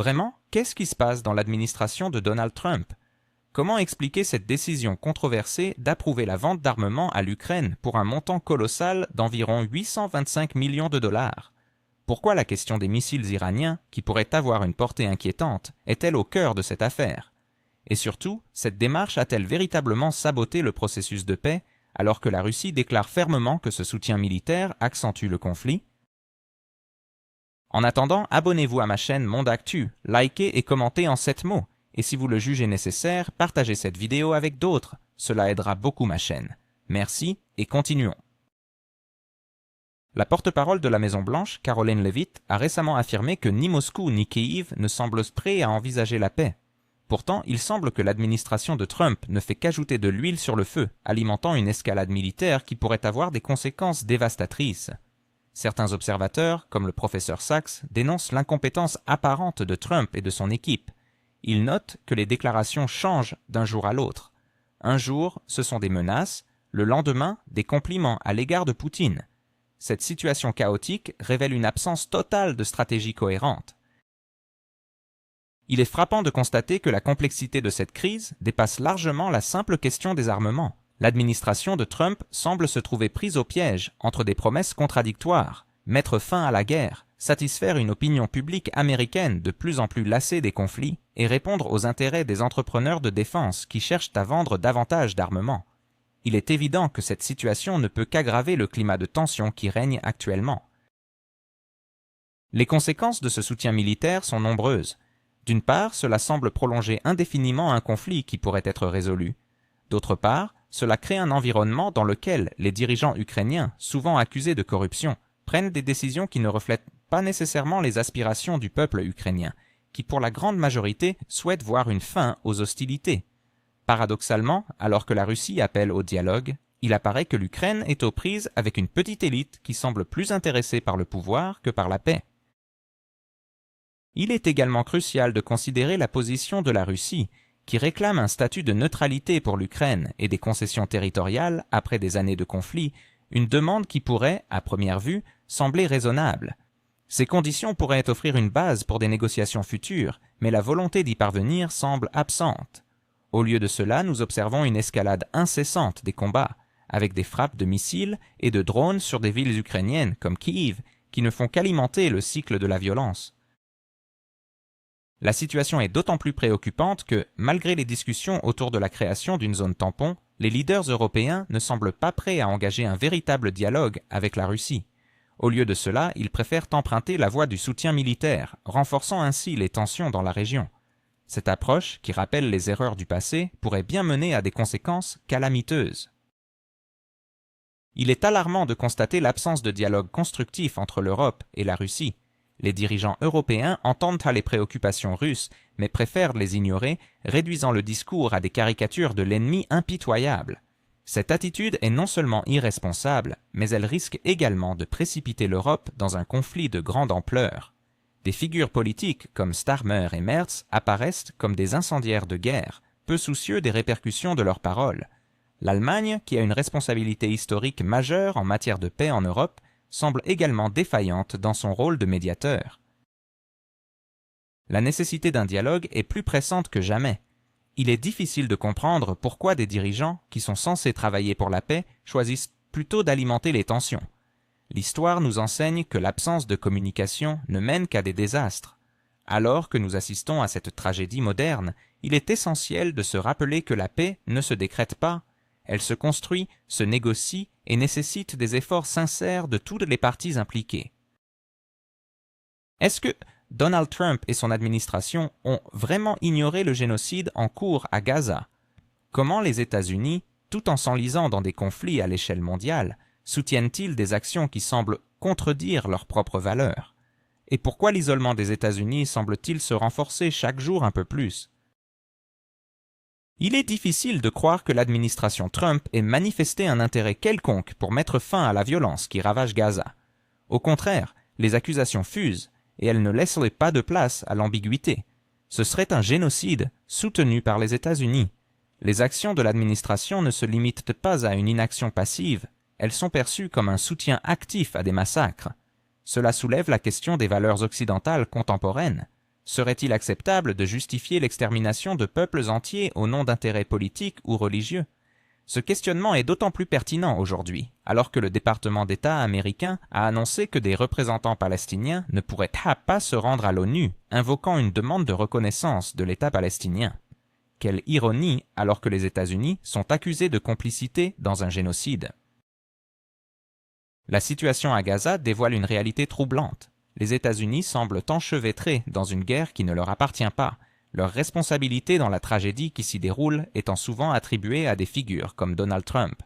Vraiment, qu'est-ce qui se passe dans l'administration de Donald Trump? Comment expliquer cette décision controversée d'approuver la vente d'armements à l'Ukraine pour un montant colossal d'environ 825 millions de dollars? Pourquoi la question des missiles iraniens, qui pourraient avoir une portée inquiétante, est-elle au cœur de cette affaire? Et surtout, cette démarche a-t-elle véritablement saboté le processus de paix, alors que la Russie déclare fermement que ce soutien militaire accentue le conflit? En attendant, abonnez-vous à ma chaîne Monde Actu, likez et commentez en 7 mots. Et si vous le jugez nécessaire, partagez cette vidéo avec d'autres. Cela aidera beaucoup ma chaîne. Merci et continuons. La porte-parole de la Maison-Blanche, Caroline Leavitt, a récemment affirmé que ni Moscou ni Kiev ne semblent prêts à envisager la paix. Pourtant, il semble que l'administration de Trump ne fait qu'ajouter de l'huile sur le feu, alimentant une escalade militaire qui pourrait avoir des conséquences dévastatrices. Certains observateurs, comme le professeur Sachs, dénoncent l'incompétence apparente de Trump et de son équipe. Ils notent que les déclarations changent d'un jour à l'autre. Un jour, ce sont des menaces, le lendemain, des compliments à l'égard de Poutine. Cette situation chaotique révèle une absence totale de stratégie cohérente. Il est frappant de constater que la complexité de cette crise dépasse largement la simple question des armements. L'administration de Trump semble se trouver prise au piège entre des promesses contradictoires, mettre fin à la guerre, satisfaire une opinion publique américaine de plus en plus lassée des conflits et répondre aux intérêts des entrepreneurs de défense qui cherchent à vendre davantage d'armements. Il est évident que cette situation ne peut qu'aggraver le climat de tension qui règne actuellement. Les conséquences de ce soutien militaire sont nombreuses. D'une part, cela semble prolonger indéfiniment un conflit qui pourrait être résolu. D'autre part, cela crée un environnement dans lequel les dirigeants ukrainiens, souvent accusés de corruption, prennent des décisions qui ne reflètent pas nécessairement les aspirations du peuple ukrainien, qui pour la grande majorité souhaite voir une fin aux hostilités. Paradoxalement, alors que la Russie appelle au dialogue, il apparaît que l'Ukraine est aux prises avec une petite élite qui semble plus intéressée par le pouvoir que par la paix. Il est également crucial de considérer la position de la Russie, qui réclame un statut de neutralité pour l'Ukraine et des concessions territoriales après des années de conflit, une demande qui pourrait, à première vue, sembler raisonnable. Ces conditions pourraient offrir une base pour des négociations futures, mais la volonté d'y parvenir semble absente. Au lieu de cela, nous observons une escalade incessante des combats, avec des frappes de missiles et de drones sur des villes ukrainiennes comme Kiev, qui ne font qu'alimenter le cycle de la violence. La situation est d'autant plus préoccupante que, malgré les discussions autour de la création d'une zone tampon, les leaders européens ne semblent pas prêts à engager un véritable dialogue avec la Russie. Au lieu de cela, ils préfèrent emprunter la voie du soutien militaire, renforçant ainsi les tensions dans la région. Cette approche, qui rappelle les erreurs du passé, pourrait bien mener à des conséquences calamiteuses. Il est alarmant de constater l'absence de dialogue constructif entre l'Europe et la Russie. Les dirigeants européens entendent à les préoccupations russes, mais préfèrent les ignorer, réduisant le discours à des caricatures de l'ennemi impitoyable. Cette attitude est non seulement irresponsable, mais elle risque également de précipiter l'Europe dans un conflit de grande ampleur. Des figures politiques comme Starmer et Merz apparaissent comme des incendiaires de guerre, peu soucieux des répercussions de leurs paroles. L'Allemagne, qui a une responsabilité historique majeure en matière de paix en Europe, semble également défaillante dans son rôle de médiateur. La nécessité d'un dialogue est plus pressante que jamais. Il est difficile de comprendre pourquoi des dirigeants, qui sont censés travailler pour la paix, choisissent plutôt d'alimenter les tensions. L'histoire nous enseigne que l'absence de communication ne mène qu'à des désastres. Alors que nous assistons à cette tragédie moderne, il est essentiel de se rappeler que la paix ne se décrète pas. Elle se construit, se négocie et nécessite des efforts sincères de toutes les parties impliquées. Est-ce que Donald Trump et son administration ont vraiment ignoré le génocide en cours à Gaza? Comment les États-Unis, tout en s'enlisant dans des conflits à l'échelle mondiale, soutiennent-ils des actions qui semblent contredire leurs propres valeurs? Et pourquoi l'isolement des États-Unis semble-t-il se renforcer chaque jour un peu plus? Il est difficile de croire que l'administration Trump ait manifesté un intérêt quelconque pour mettre fin à la violence qui ravage Gaza. Au contraire, les accusations fusent et elles ne laisseraient pas de place à l'ambiguïté. Ce serait un génocide soutenu par les États-Unis. Les actions de l'administration ne se limitent pas à une inaction passive, elles sont perçues comme un soutien actif à des massacres. Cela soulève la question des valeurs occidentales contemporaines. Serait-il acceptable de justifier l'extermination de peuples entiers au nom d'intérêts politiques ou religieux? Ce questionnement est d'autant plus pertinent aujourd'hui, alors que le département d'État américain a annoncé que des représentants palestiniens ne pourraient pas se rendre à l'ONU, invoquant une demande de reconnaissance de l'État palestinien. Quelle ironie, alors que les États-Unis sont accusés de complicité dans un génocide. La situation à Gaza dévoile une réalité troublante. Les États-Unis semblent enchevêtrés dans une guerre qui ne leur appartient pas, leur responsabilité dans la tragédie qui s'y déroule étant souvent attribuée à des figures comme Donald Trump.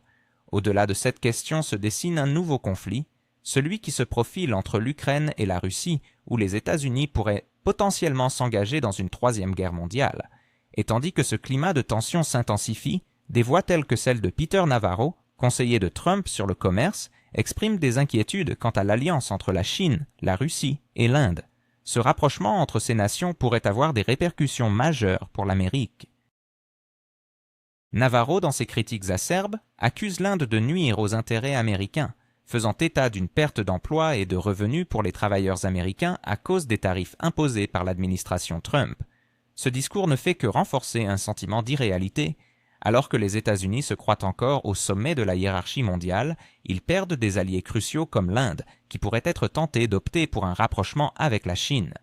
Au-delà de cette question se dessine un nouveau conflit, celui qui se profile entre l'Ukraine et la Russie, où les États-Unis pourraient potentiellement s'engager dans une troisième guerre mondiale. Et tandis que ce climat de tension s'intensifie, des voix telles que celle de Peter Navarro, conseiller de Trump sur le commerce, expriment des inquiétudes quant à l'alliance entre la Chine, la Russie et l'Inde. Ce rapprochement entre ces nations pourrait avoir des répercussions majeures pour l'Amérique. Navarro, dans ses critiques acerbes, accuse l'Inde de nuire aux intérêts américains, faisant état d'une perte d'emplois et de revenus pour les travailleurs américains à cause des tarifs imposés par l'administration Trump. Ce discours ne fait que renforcer un sentiment d'irréalité. Alors que les États-Unis se croient encore au sommet de la hiérarchie mondiale, ils perdent des alliés cruciaux comme l'Inde, qui pourrait être tentés d'opter pour un rapprochement avec la Chine.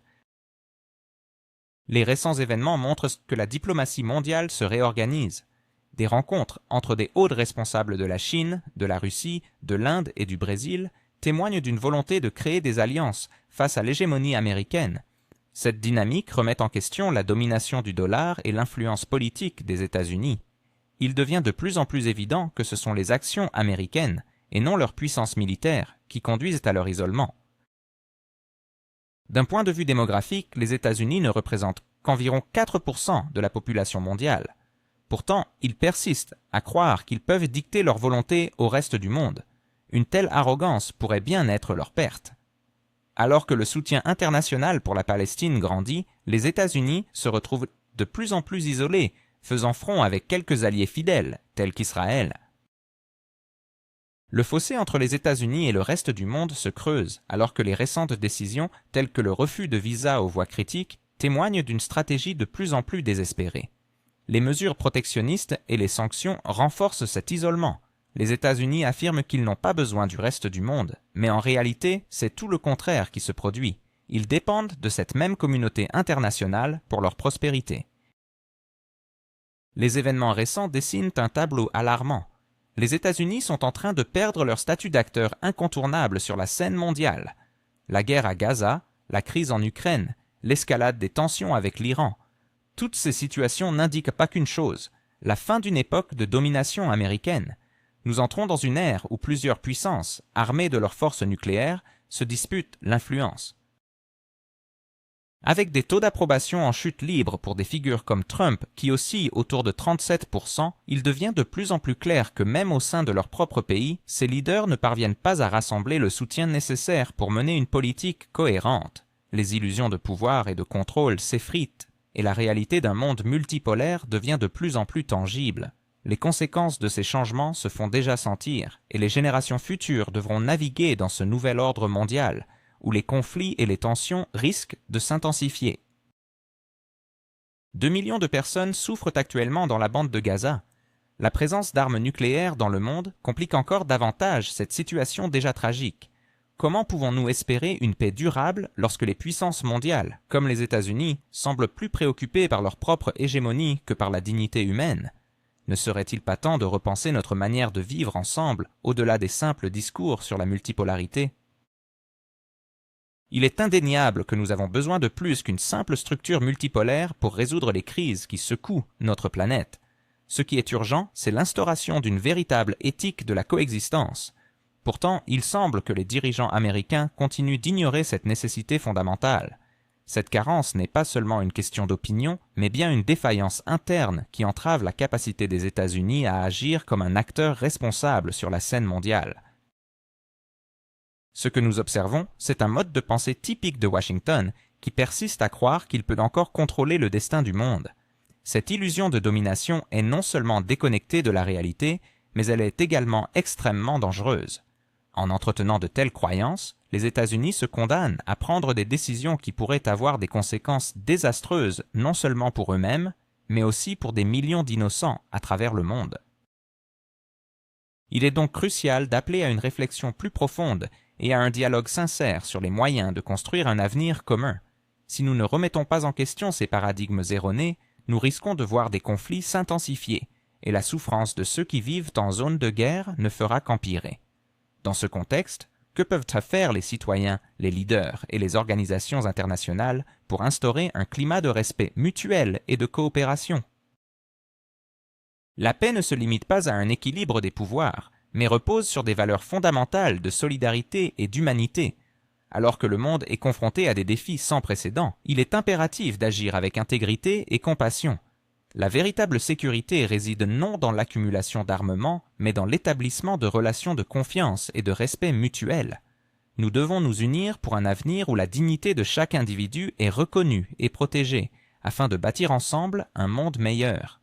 Les récents événements montrent que la diplomatie mondiale se réorganise. Des rencontres entre des hauts responsables de la Chine, de la Russie, de l'Inde et du Brésil témoignent d'une volonté de créer des alliances face à l'hégémonie américaine. Cette dynamique remet en question la domination du dollar et l'influence politique des États-Unis. Il devient de plus en plus évident que ce sont les actions américaines, et non leur puissance militaire, qui conduisent à leur isolement. D'un point de vue démographique, les États-Unis ne représentent qu'environ 4% de la population mondiale. Pourtant, ils persistent à croire qu'ils peuvent dicter leur volonté au reste du monde. Une telle arrogance pourrait bien être leur perte. Alors que le soutien international pour la Palestine grandit, les États-Unis se retrouvent de plus en plus isolés, faisant front avec quelques alliés fidèles, tels qu'Israël. Le fossé entre les États-Unis et le reste du monde se creuse, alors que les récentes décisions, telles que le refus de visa aux voies critiques, témoignent d'une stratégie de plus en plus désespérée. Les mesures protectionnistes et les sanctions renforcent cet isolement. Les États-Unis affirment qu'ils n'ont pas besoin du reste du monde, mais en réalité, c'est tout le contraire qui se produit. Ils dépendent de cette même communauté internationale pour leur prospérité. Les événements récents dessinent un tableau alarmant. Les États-Unis sont en train de perdre leur statut d'acteur incontournable sur la scène mondiale. La guerre à Gaza, la crise en Ukraine, l'escalade des tensions avec l'Iran. Toutes ces situations n'indiquent pas qu'une chose, la fin d'une époque de domination américaine. Nous entrons dans une ère où plusieurs puissances, armées de leurs forces nucléaires, se disputent l'influence. Avec des taux d'approbation en chute libre pour des figures comme Trump qui oscillent autour de 37%, il devient de plus en plus clair que même au sein de leur propre pays, ces leaders ne parviennent pas à rassembler le soutien nécessaire pour mener une politique cohérente. Les illusions de pouvoir et de contrôle s'effritent, et la réalité d'un monde multipolaire devient de plus en plus tangible. Les conséquences de ces changements se font déjà sentir, et les générations futures devront naviguer dans ce nouvel ordre mondial, où les conflits et les tensions risquent de s'intensifier. 2 millions de personnes souffrent actuellement dans la bande de Gaza. La présence d'armes nucléaires dans le monde complique encore davantage cette situation déjà tragique. Comment pouvons-nous espérer une paix durable lorsque les puissances mondiales, comme les États-Unis, semblent plus préoccupées par leur propre hégémonie que par la dignité humaine? Ne serait-il pas temps de repenser notre manière de vivre ensemble au-delà des simples discours sur la multipolarité? Il est indéniable que nous avons besoin de plus qu'une simple structure multipolaire pour résoudre les crises qui secouent notre planète. Ce qui est urgent, c'est l'instauration d'une véritable éthique de la coexistence. Pourtant, il semble que les dirigeants américains continuent d'ignorer cette nécessité fondamentale. Cette carence n'est pas seulement une question d'opinion, mais bien une défaillance interne qui entrave la capacité des États-Unis à agir comme un acteur responsable sur la scène mondiale. Ce que nous observons, c'est un mode de pensée typique de Washington qui persiste à croire qu'il peut encore contrôler le destin du monde. Cette illusion de domination est non seulement déconnectée de la réalité, mais elle est également extrêmement dangereuse. En entretenant de telles croyances, les États-Unis se condamnent à prendre des décisions qui pourraient avoir des conséquences désastreuses non seulement pour eux-mêmes, mais aussi pour des millions d'innocents à travers le monde. Il est donc crucial d'appeler à une réflexion plus profonde et à un dialogue sincère sur les moyens de construire un avenir commun. Si nous ne remettons pas en question ces paradigmes erronés, nous risquons de voir des conflits s'intensifier, et la souffrance de ceux qui vivent en zone de guerre ne fera qu'empirer. Dans ce contexte, que peuvent faire les citoyens, les leaders et les organisations internationales pour instaurer un climat de respect mutuel et de coopération? La paix ne se limite pas à un équilibre des pouvoirs, mais repose sur des valeurs fondamentales de solidarité et d'humanité. Alors que le monde est confronté à des défis sans précédent, il est impératif d'agir avec intégrité et compassion. La véritable sécurité réside non dans l'accumulation d'armements, mais dans l'établissement de relations de confiance et de respect mutuel. Nous devons nous unir pour un avenir où la dignité de chaque individu est reconnue et protégée, afin de bâtir ensemble un monde meilleur.